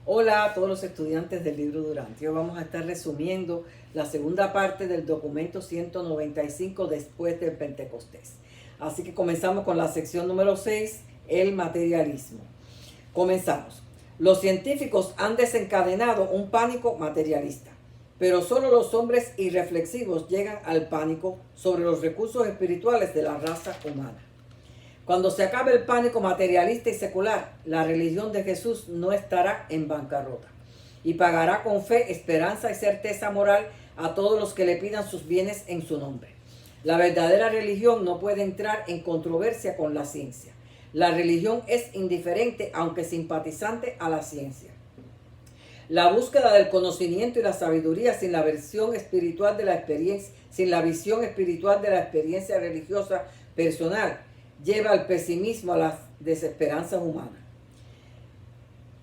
Hola a todos los estudiantes del libro Durante. Hoy vamos a estar resumiendo la segunda parte del documento 195 después del Pentecostés. Así que comenzamos con la sección número 6, el materialismo. Comenzamos. Los científicos han desencadenado un pánico materialista, pero solo los hombres irreflexivos llegan al pánico sobre los recursos espirituales de la raza humana. Cuando se acabe el pánico materialista y secular, la religión de Jesús no estará en bancarrota y pagará con fe, esperanza y certeza moral a todos los que le pidan sus bienes en su nombre. La verdadera religión no puede entrar en controversia con la ciencia. La religión es indiferente, aunque simpatizante a la ciencia. La búsqueda del conocimiento y la sabiduría sin la visión espiritual de la experiencia, sin la visión espiritual de la experiencia religiosa personal, lleva al pesimismo, a las desesperanzas humanas.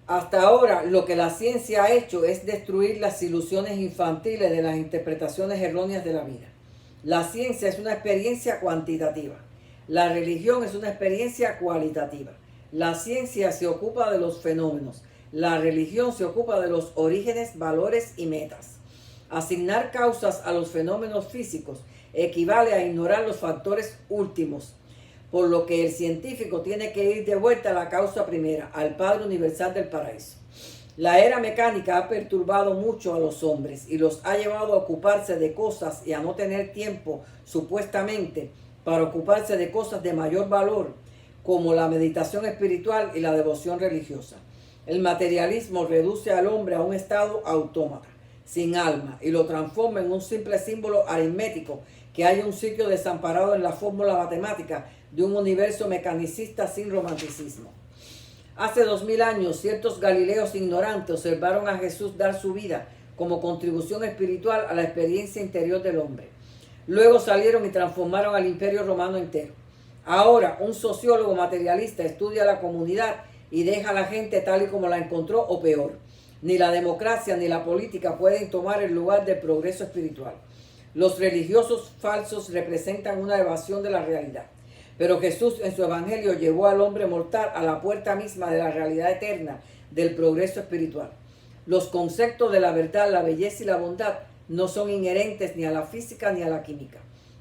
Hasta ahora, lo que la ciencia ha hecho es destruir las ilusiones infantiles de las interpretaciones erróneas de la vida. La ciencia es una experiencia cuantitativa. La religión es una experiencia cualitativa. La ciencia se ocupa de los fenómenos. La religión se ocupa de los orígenes, valores y metas. Asignar causas a los fenómenos físicos equivale a ignorar los factores últimos, por lo que el científico tiene que ir de vuelta a la causa primera, al Padre Universal del Paraíso. La era mecánica ha perturbado mucho a los hombres y los ha llevado a ocuparse de cosas y a no tener tiempo, supuestamente, para ocuparse de cosas de mayor valor, como la meditación espiritual y la devoción religiosa. El materialismo reduce al hombre a un estado autómata, sin alma, y lo transforma en un simple símbolo aritmético que haya un sitio desamparado en la fórmula matemática de un universo mecanicista sin romanticismo. Hace 2000 años, ciertos galileos ignorantes observaron a Jesús dar su vida como contribución espiritual a la experiencia interior del hombre. Luego salieron y transformaron al imperio romano entero. Ahora, un sociólogo materialista estudia la comunidad y deja a la gente tal y como la encontró o peor. Ni la democracia ni la política pueden tomar el lugar del progreso espiritual. Los religiosos falsos representan una evasión de la realidad. Pero Jesús en su evangelio llevó al hombre mortal a la puerta misma de la realidad eterna del progreso espiritual. Los conceptos de la verdad, la belleza y la bondad no son inherentes ni a la física ni a la química.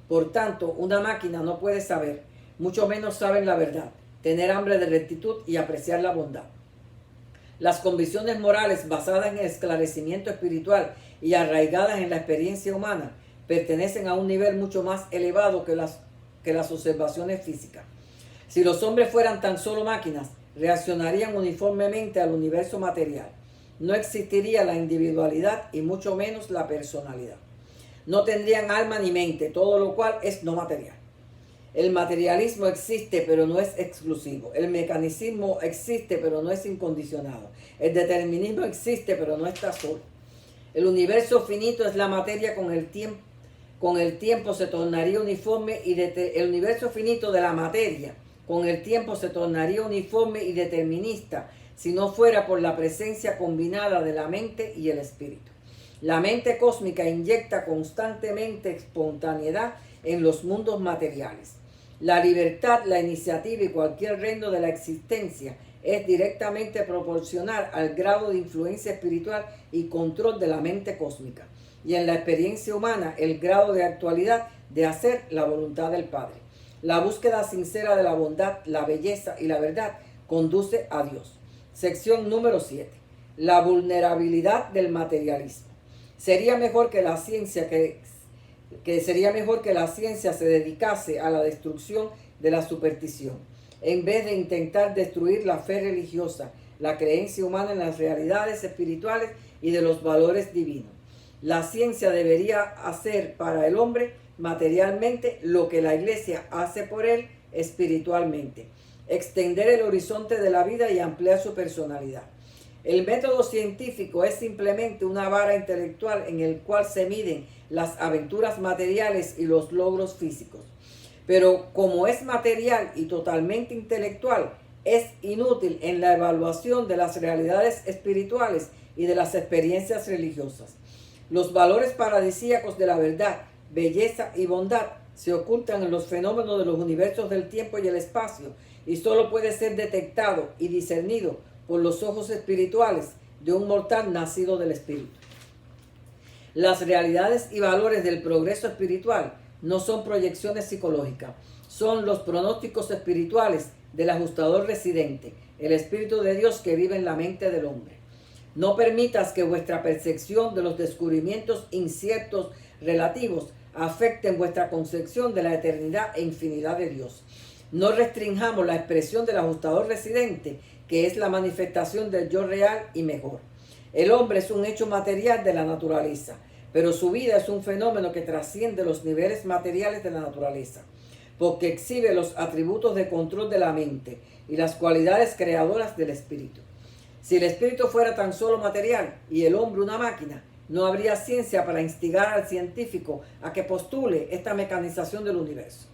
Por tanto, una máquina no puede saber, mucho menos saber la verdad, tener hambre de rectitud y apreciar la bondad. Las convicciones morales basadas en el esclarecimiento espiritual y arraigadas en la experiencia humana pertenecen a un nivel mucho más elevado que las observaciones físicas. Si los hombres fueran tan solo máquinas, reaccionarían uniformemente al universo material. No existiría la individualidad y mucho menos la personalidad. No tendrían alma ni mente, todo lo cual es no material. El materialismo existe, pero no es exclusivo. El mecanicismo existe, pero no es incondicionado. El determinismo existe, pero no está solo. El universo finito es la materia con el tiempo. Con el tiempo se tornaría uniforme y el universo finito de la materia con el tiempo se tornaría uniforme y determinista si no fuera por la presencia combinada de la mente y el espíritu. La mente cósmica inyecta constantemente espontaneidad en los mundos materiales. La libertad, la iniciativa y cualquier reino de la existencia es directamente proporcional al grado de influencia espiritual y control de la mente cósmica. Y en la experiencia humana, el grado de actualidad de hacer la voluntad del Padre. La búsqueda sincera de la bondad, la belleza y la verdad conduce a Dios. Sección número 7. La vulnerabilidad del materialismo. Sería mejor que la ciencia se dedicase a la destrucción de la superstición, en vez de intentar destruir la fe religiosa, la creencia humana en las realidades espirituales y de los valores divinos. La ciencia debería hacer para el hombre materialmente lo que la Iglesia hace por él espiritualmente, extender el horizonte de la vida y ampliar su personalidad. El método científico es simplemente una vara intelectual en el cual se miden las aventuras materiales y los logros físicos. Pero como es material y totalmente intelectual, es inútil en la evaluación de las realidades espirituales y de las experiencias religiosas. Los valores paradisíacos de la verdad, belleza y bondad se ocultan en los fenómenos de los universos del tiempo y el espacio y solo puede ser detectado y discernido por los ojos espirituales de un mortal nacido del Espíritu. Las realidades y valores del progreso espiritual no son proyecciones psicológicas, son los pronósticos espirituales del ajustador residente, el Espíritu de Dios que vive en la mente del hombre. No permitas que vuestra percepción de los descubrimientos inciertos relativos afecten vuestra concepción de la eternidad e infinidad de Dios. No restringamos la expresión del ajustador residente, que es la manifestación del yo real y mejor. El hombre es un hecho material de la naturaleza, pero su vida es un fenómeno que trasciende los niveles materiales de la naturaleza, porque exhibe los atributos de control de la mente y las cualidades creadoras del espíritu. Si el espíritu fuera tan solo material y el hombre una máquina, no habría ciencia para instigar al científico a que postule esta mecanización del universo.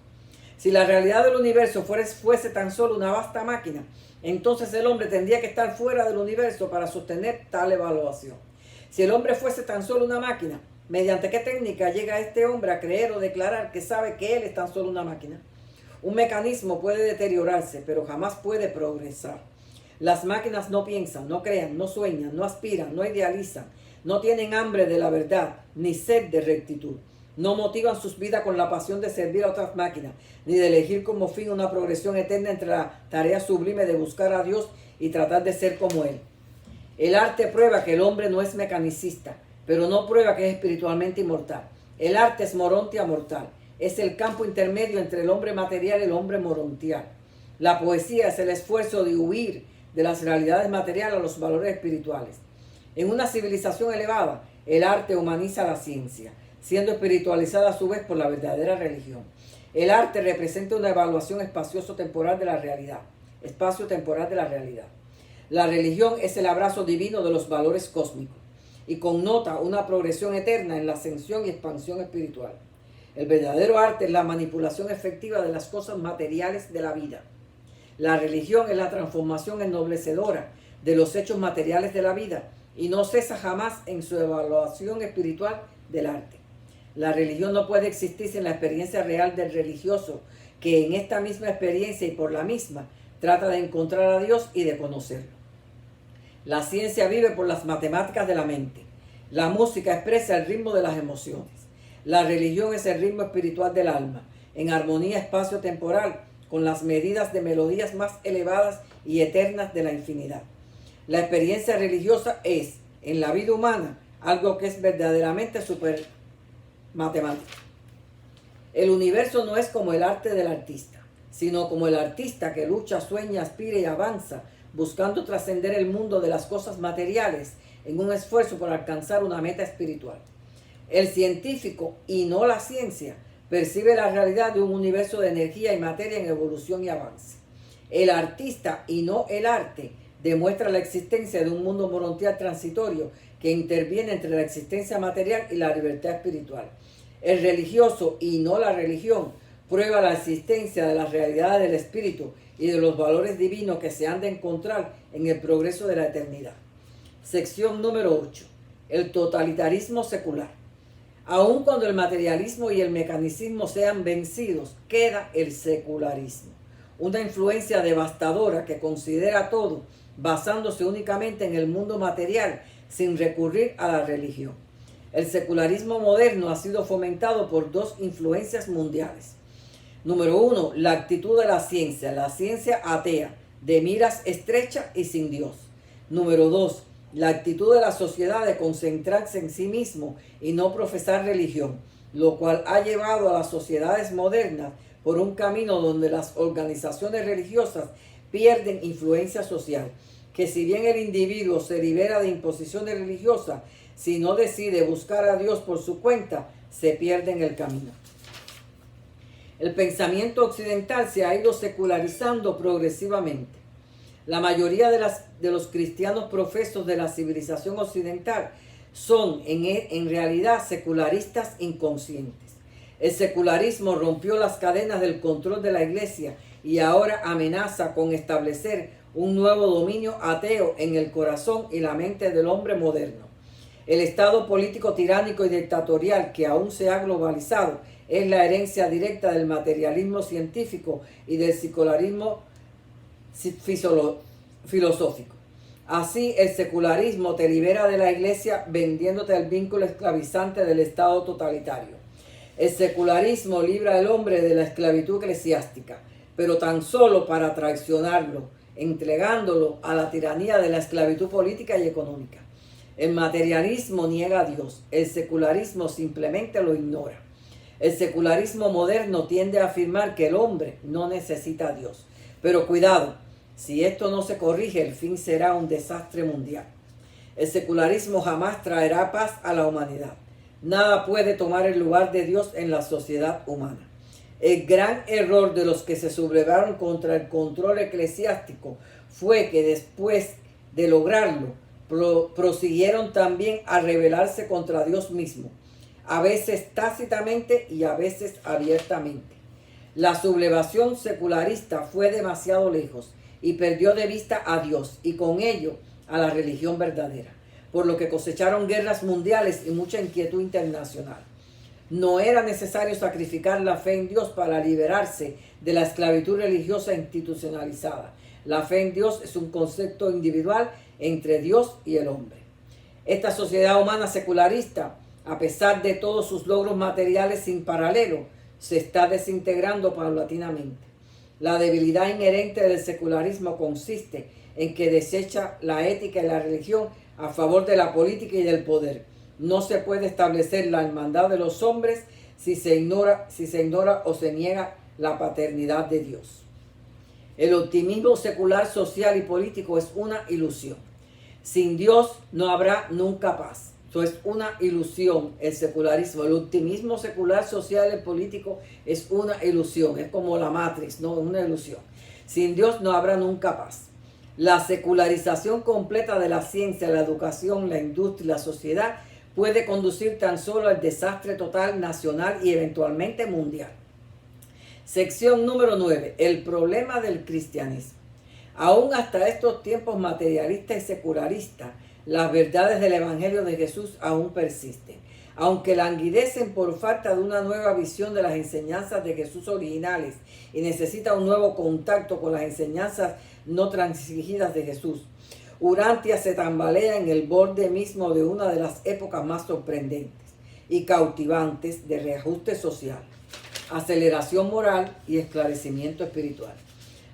Si la realidad del universo fuese tan solo una vasta máquina, entonces el hombre tendría que estar fuera del universo para sostener tal evaluación. Si el hombre fuese tan solo una máquina, ¿mediante qué técnica llega este hombre a creer o declarar que sabe que él es tan solo una máquina? Un mecanismo puede deteriorarse, pero jamás puede progresar. Las máquinas no piensan, no crean, no sueñan, no aspiran, no idealizan, no tienen hambre de la verdad, ni sed de rectitud. No motivan sus vidas con la pasión de servir a otras máquinas, ni de elegir como fin una progresión eterna entre la tarea sublime de buscar a Dios y tratar de ser como Él. El arte prueba que el hombre no es mecanicista, pero no prueba que es espiritualmente inmortal. El arte es morontia mortal. Es el campo intermedio entre el hombre material y el hombre morontial. La poesía es el esfuerzo de huir de las realidades materiales a los valores espirituales. En una civilización elevada, el arte humaniza la ciencia, siendo espiritualizada a su vez por la verdadera religión. El arte representa una evaluación espacioso-temporal de la realidad. Espacio-temporal de la realidad. La religión es el abrazo divino de los valores cósmicos y connota una progresión eterna en la ascensión y expansión espiritual. El verdadero arte es la manipulación efectiva de las cosas materiales de la vida. La religión es la transformación ennoblecedora de los hechos materiales de la vida y no cesa jamás en su evaluación espiritual del arte. La religión no puede existir sin la experiencia real del religioso, que en esta misma experiencia y por la misma trata de encontrar a Dios y de conocerlo. La ciencia vive por las matemáticas de la mente. La música expresa el ritmo de las emociones. La religión es el ritmo espiritual del alma, en armonía espacio-temporal con las medidas de melodías más elevadas y eternas de la infinidad. La experiencia religiosa es, en la vida humana, algo que es verdaderamente super matemático. El universo no es como el arte del artista, sino como el artista que lucha, sueña, aspira y avanza, buscando trascender el mundo de las cosas materiales en un esfuerzo por alcanzar una meta espiritual. El científico, y no la ciencia, percibe la realidad de un universo de energía y materia en evolución y avance. El artista, y no el arte, demuestra la existencia de un mundo morontial transitorio que interviene entre la existencia material y la libertad espiritual. El religioso, y no la religión, prueba la existencia de las realidades del espíritu y de los valores divinos que se han de encontrar en el progreso de la eternidad. Sección número 8. El totalitarismo secular. Aun cuando el materialismo y el mecanicismo sean vencidos, queda el secularismo, una influencia devastadora que considera todo basándose únicamente en el mundo material sin recurrir a la religión. El secularismo moderno ha sido fomentado por dos influencias mundiales. Número 1, la actitud de la ciencia atea, de miras estrechas y sin Dios. Número 2, la actitud de la sociedad de concentrarse en sí mismo y no profesar religión, lo cual ha llevado a las sociedades modernas por un camino donde las organizaciones religiosas pierden influencia social, que si bien el individuo se libera de imposiciones religiosas, si no decide buscar a Dios por su cuenta, se pierde en el camino. El pensamiento occidental se ha ido secularizando progresivamente. La mayoría de los cristianos profesos de la civilización occidental son en realidad secularistas inconscientes. El secularismo rompió las cadenas del control de la iglesia y ahora amenaza con establecer un nuevo dominio ateo en el corazón y la mente del hombre moderno. El estado político tiránico y dictatorial que aún se ha globalizado es la herencia directa del materialismo científico y del secularismo filosófico. Así, el secularismo te libera de la iglesia vendiéndote el vínculo esclavizante del Estado totalitario. El secularismo libra al hombre de la esclavitud eclesiástica, pero tan solo para traicionarlo, entregándolo a la tiranía de la esclavitud política y económica. El materialismo niega a Dios, el secularismo simplemente lo ignora. El secularismo moderno tiende a afirmar que el hombre no necesita a Dios. Pero cuidado, si esto no se corrige, el fin será un desastre mundial. El secularismo jamás traerá paz a la humanidad. Nada puede tomar el lugar de Dios en la sociedad humana. El gran error de los que se sublevaron contra el control eclesiástico fue que después de lograrlo, prosiguieron también a rebelarse contra Dios mismo, a veces tácitamente y a veces abiertamente. La sublevación secularista fue demasiado lejos y perdió de vista a Dios y con ello a la religión verdadera, por lo que cosecharon guerras mundiales y mucha inquietud internacional. No era necesario sacrificar la fe en Dios para liberarse de la esclavitud religiosa institucionalizada. La fe en Dios es un concepto individual entre Dios y el hombre. Esta sociedad humana secularista, a pesar de todos sus logros materiales sin paralelo, se está desintegrando paulatinamente. La debilidad inherente del secularismo consiste en que desecha la ética y la religión a favor de la política y del poder. No se puede establecer la hermandad de los hombres si se ignora o se niega la paternidad de Dios. El optimismo secular, social y político es una ilusión. Sin Dios no habrá nunca paz. Eso es una ilusión, el secularismo. El optimismo secular, social y político es una ilusión. Es como la Matrix, ¿no? Una ilusión. Sin Dios no habrá nunca paz. La secularización completa de la ciencia, la educación, la industria y la sociedad puede conducir tan solo al desastre total nacional y eventualmente mundial. Sección número 9. El problema del cristianismo. Aún hasta estos tiempos materialistas y secularistas, las verdades del Evangelio de Jesús aún persisten. Aunque languidecen por falta de una nueva visión de las enseñanzas de Jesús originales y necesitan un nuevo contacto con las enseñanzas no transigidas de Jesús, Urantia se tambalea en el borde mismo de una de las épocas más sorprendentes y cautivantes de reajuste social, aceleración moral y esclarecimiento espiritual.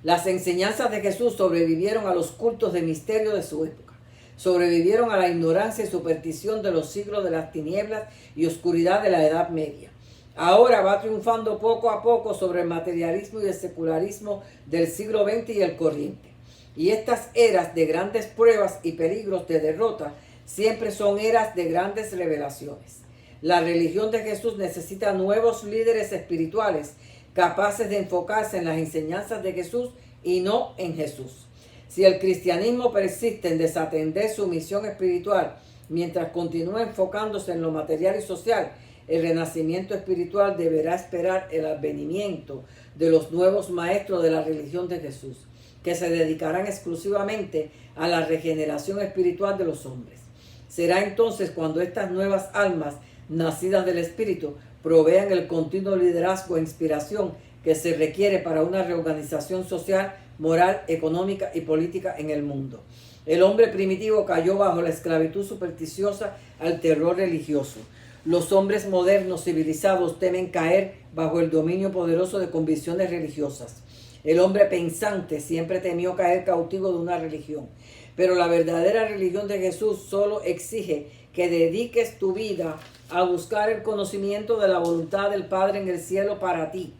Las enseñanzas de Jesús sobrevivieron a los cultos de misterio de su época, sobrevivieron a la ignorancia y superstición de los siglos de las tinieblas y oscuridad de la Edad Media. Ahora va triunfando poco a poco sobre el materialismo y el secularismo del siglo XX y el corriente. Y estas eras de grandes pruebas y peligros de derrota siempre son eras de grandes revelaciones. La religión de Jesús necesita nuevos líderes espirituales capaces de enfocarse en las enseñanzas de Jesús y no en Jesús. Si el cristianismo persiste en desatender su misión espiritual mientras continúa enfocándose en lo material y social, el renacimiento espiritual deberá esperar el advenimiento de los nuevos maestros de la religión de Jesús, que se dedicarán exclusivamente a la regeneración espiritual de los hombres. Será entonces cuando estas nuevas almas nacidas del Espíritu provean el continuo liderazgo e inspiración que se requiere para una reorganización social, moral, económica y política en el mundo. El hombre primitivo cayó bajo la esclavitud supersticiosa al terror religioso. Los hombres modernos civilizados temen caer bajo el dominio poderoso de convicciones religiosas. El hombre pensante siempre temió caer cautivo de una religión. Pero la verdadera religión de Jesús solo exige que dediques tu vida a buscar el conocimiento de la voluntad del Padre en el cielo para ti.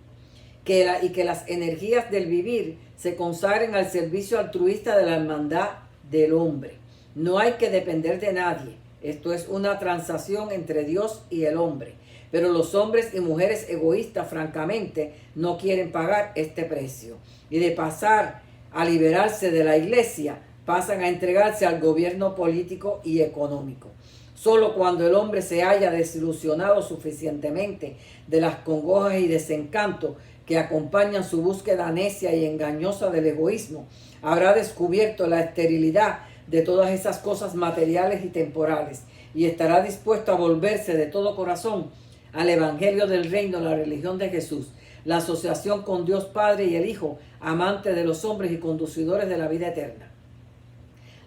Y que las energías del vivir se consagren al servicio altruista de la hermandad del hombre. No hay que depender de nadie. Esto es una transacción entre Dios y el hombre. Pero los hombres y mujeres egoístas, francamente, no quieren pagar este precio. Y de pasar a liberarse de la iglesia, pasan a entregarse al gobierno político y económico. Solo cuando el hombre se haya desilusionado suficientemente de las congojas y desencantos que acompañan su búsqueda necia y engañosa del egoísmo, habrá descubierto la esterilidad de todas esas cosas materiales y temporales y estará dispuesto a volverse de todo corazón al Evangelio del Reino, la religión de Jesús, la asociación con Dios Padre y el Hijo, amante de los hombres y conducidores de la vida eterna.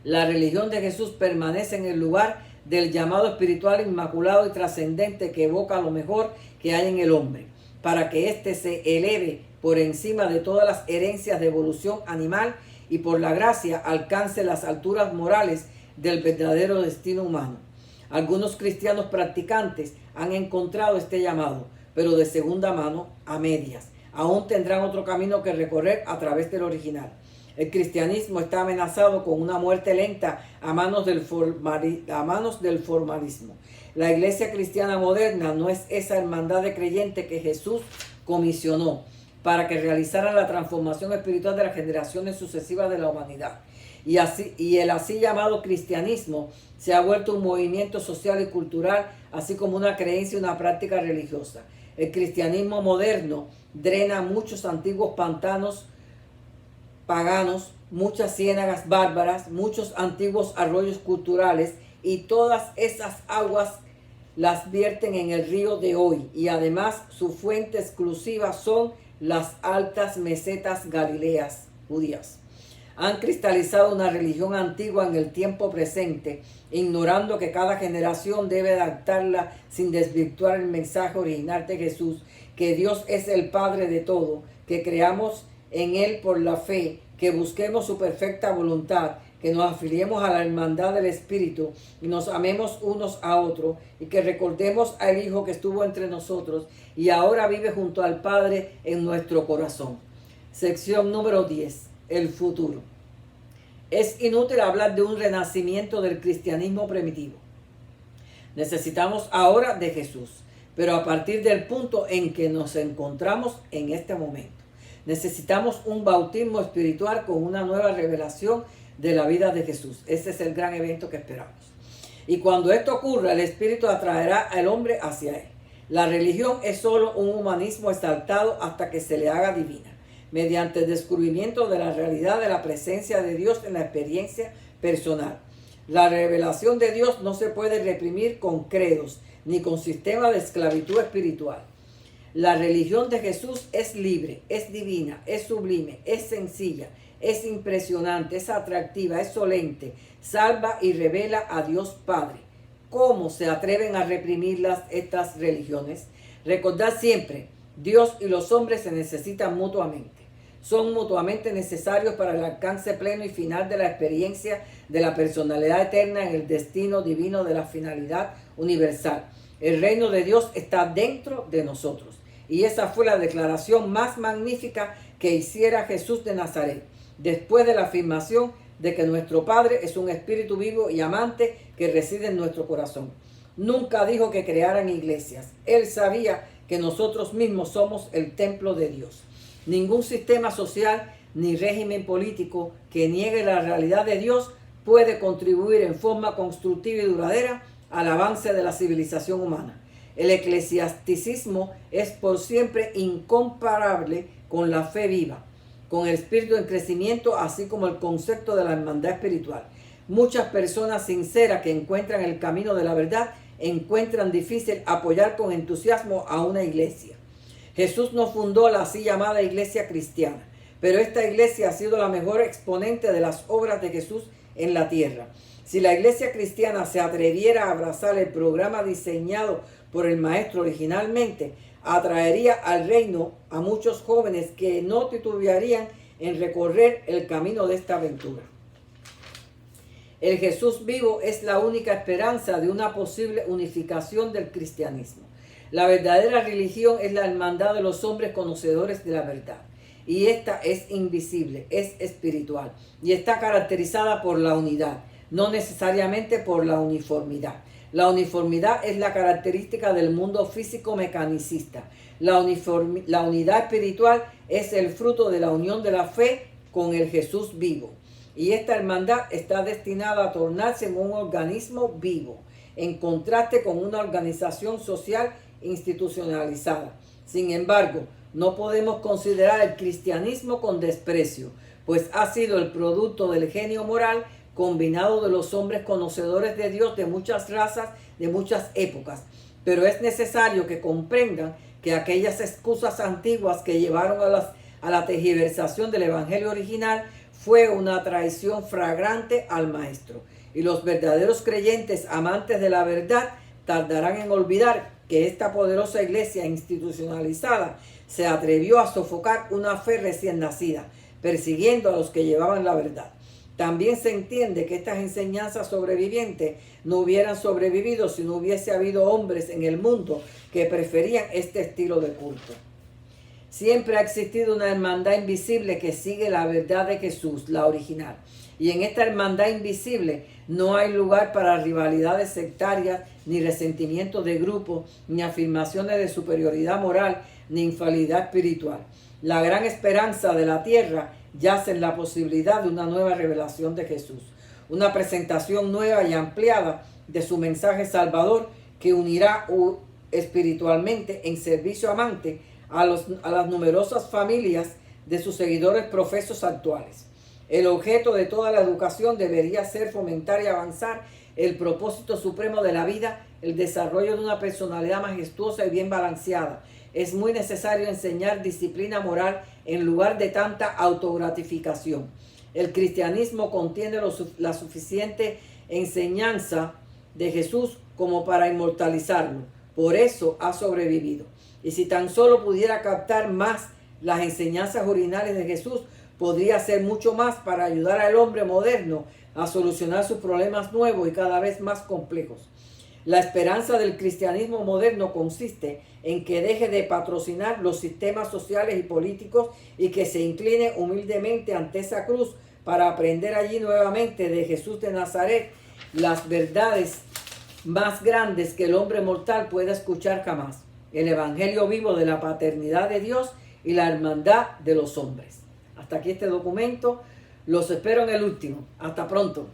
La religión de Jesús permanece en el lugar del llamado espiritual inmaculado y trascendente que evoca lo mejor que hay en el hombre, para que éste se eleve por encima de todas las herencias de evolución animal y por la gracia alcance las alturas morales del verdadero destino humano. Algunos cristianos practicantes han encontrado este llamado, pero de segunda mano, a medias. Aún tendrán otro camino que recorrer a través del original. El cristianismo está amenazado con una muerte lenta a manos del formalismo. La iglesia cristiana moderna no es esa hermandad de creyentes que Jesús comisionó para que realizara la transformación espiritual de las generaciones sucesivas de la humanidad. Y el así llamado cristianismo se ha vuelto un movimiento social y cultural, así como una creencia y una práctica religiosa. El cristianismo moderno drena muchos antiguos pantanos paganos, muchas ciénagas bárbaras, muchos antiguos arroyos culturales, y todas esas aguas las vierten en el río de hoy, y además su fuente exclusiva son las altas mesetas galileas judías. Han cristalizado una religión antigua en el tiempo presente, ignorando que cada generación debe adaptarla sin desvirtuar el mensaje original de Jesús, que Dios es el Padre de todo, que creamos en Él por la fe, que busquemos su perfecta voluntad, que nos afiliemos a la hermandad del Espíritu y nos amemos unos a otros, y que recordemos al Hijo que estuvo entre nosotros y ahora vive junto al Padre en nuestro corazón. Sección número 10. El futuro. Es inútil hablar de un renacimiento del cristianismo primitivo. Necesitamos ahora de Jesús, pero a partir del punto en que nos encontramos en este momento. Necesitamos un bautismo espiritual con una nueva revelación de la vida de Jesús. Ese es el gran evento que esperamos. Y cuando esto ocurra, el Espíritu atraerá al hombre hacia Él. La religión es solo un humanismo exaltado hasta que se le haga divina, mediante el descubrimiento de la realidad de la presencia de Dios en la experiencia personal. La revelación de Dios no se puede reprimir con credos ni con sistemas de esclavitud espiritual. La religión de Jesús es libre, es divina, es sublime, es sencilla, es impresionante, es atractiva, es solente, salva y revela a Dios Padre. ¿Cómo se atreven a reprimir estas religiones? Recordad siempre, Dios y los hombres se necesitan mutuamente. Son mutuamente necesarios para el alcance pleno y final de la experiencia de la personalidad eterna en el destino divino de la finalidad universal. El reino de Dios está dentro de nosotros. Y esa fue la declaración más magnífica que hiciera Jesús de Nazaret, después de la afirmación de que nuestro Padre es un espíritu vivo y amante que reside en nuestro corazón. Nunca dijo que crearan iglesias. Él sabía que nosotros mismos somos el templo de Dios. Ningún sistema social ni régimen político que niegue la realidad de Dios puede contribuir en forma constructiva y duradera al avance de la civilización humana. El eclesiasticismo es por siempre incomparable con la fe viva, con el espíritu en crecimiento, así como el concepto de la hermandad espiritual. Muchas personas sinceras que encuentran el camino de la verdad encuentran difícil apoyar con entusiasmo a una iglesia. Jesús no fundó la así llamada iglesia cristiana, pero esta iglesia ha sido la mejor exponente de las obras de Jesús en la tierra. Si la iglesia cristiana se atreviera a abrazar el programa diseñado por el Maestro originalmente, atraería al reino a muchos jóvenes que no titubearían en recorrer el camino de esta aventura. El Jesús vivo es la única esperanza de una posible unificación del cristianismo. La verdadera religión es la hermandad de los hombres conocedores de la verdad. Y esta es invisible, es espiritual y está caracterizada por la unidad, no necesariamente por la uniformidad. La uniformidad es la característica del mundo físico mecanicista. La unidad espiritual es el fruto de la unión de la fe con el Jesús vivo. Y esta hermandad está destinada a tornarse en un organismo vivo, en contraste con una organización social institucionalizada. Sin embargo, no podemos considerar el cristianismo con desprecio, pues ha sido el producto del genio moral combinado de los hombres conocedores de Dios de muchas razas, de muchas épocas. Pero es necesario que comprendan que aquellas excusas antiguas que llevaron a la tergiversación del evangelio original fue una traición flagrante al Maestro. Y los verdaderos creyentes amantes de la verdad tardarán en olvidar que esta poderosa iglesia institucionalizada se atrevió a sofocar una fe recién nacida, persiguiendo a los que llevaban la verdad. También se entiende que estas enseñanzas sobrevivientes no hubieran sobrevivido si no hubiese habido hombres en el mundo que preferían este estilo de culto. Siempre ha existido una hermandad invisible que sigue la verdad de Jesús, la original. Y en esta hermandad invisible no hay lugar para rivalidades sectarias, ni resentimientos de grupo, ni afirmaciones de superioridad moral, ni infalibilidad espiritual. La gran esperanza de la tierra yace en la posibilidad de una nueva revelación de Jesús, una presentación nueva y ampliada de su mensaje salvador que unirá espiritualmente en servicio amante a las numerosas familias de sus seguidores profesos actuales. El objeto de toda la educación debería ser fomentar y avanzar el propósito supremo de la vida, el desarrollo de una personalidad majestuosa y bien balanceada. Es muy necesario enseñar disciplina moral en lugar de tanta autogratificación. El cristianismo contiene la suficiente enseñanza de Jesús como para inmortalizarlo. Por eso ha sobrevivido. Y si tan solo pudiera captar más las enseñanzas originales de Jesús, podría hacer mucho más para ayudar al hombre moderno a solucionar sus problemas nuevos y cada vez más complejos. La esperanza del cristianismo moderno consiste en que deje de patrocinar los sistemas sociales y políticos y que se incline humildemente ante esa cruz para aprender allí nuevamente de Jesús de Nazaret las verdades más grandes que el hombre mortal pueda escuchar jamás. El evangelio vivo de la paternidad de Dios y la hermandad de los hombres. Hasta aquí este documento. Los espero en el último. Hasta pronto.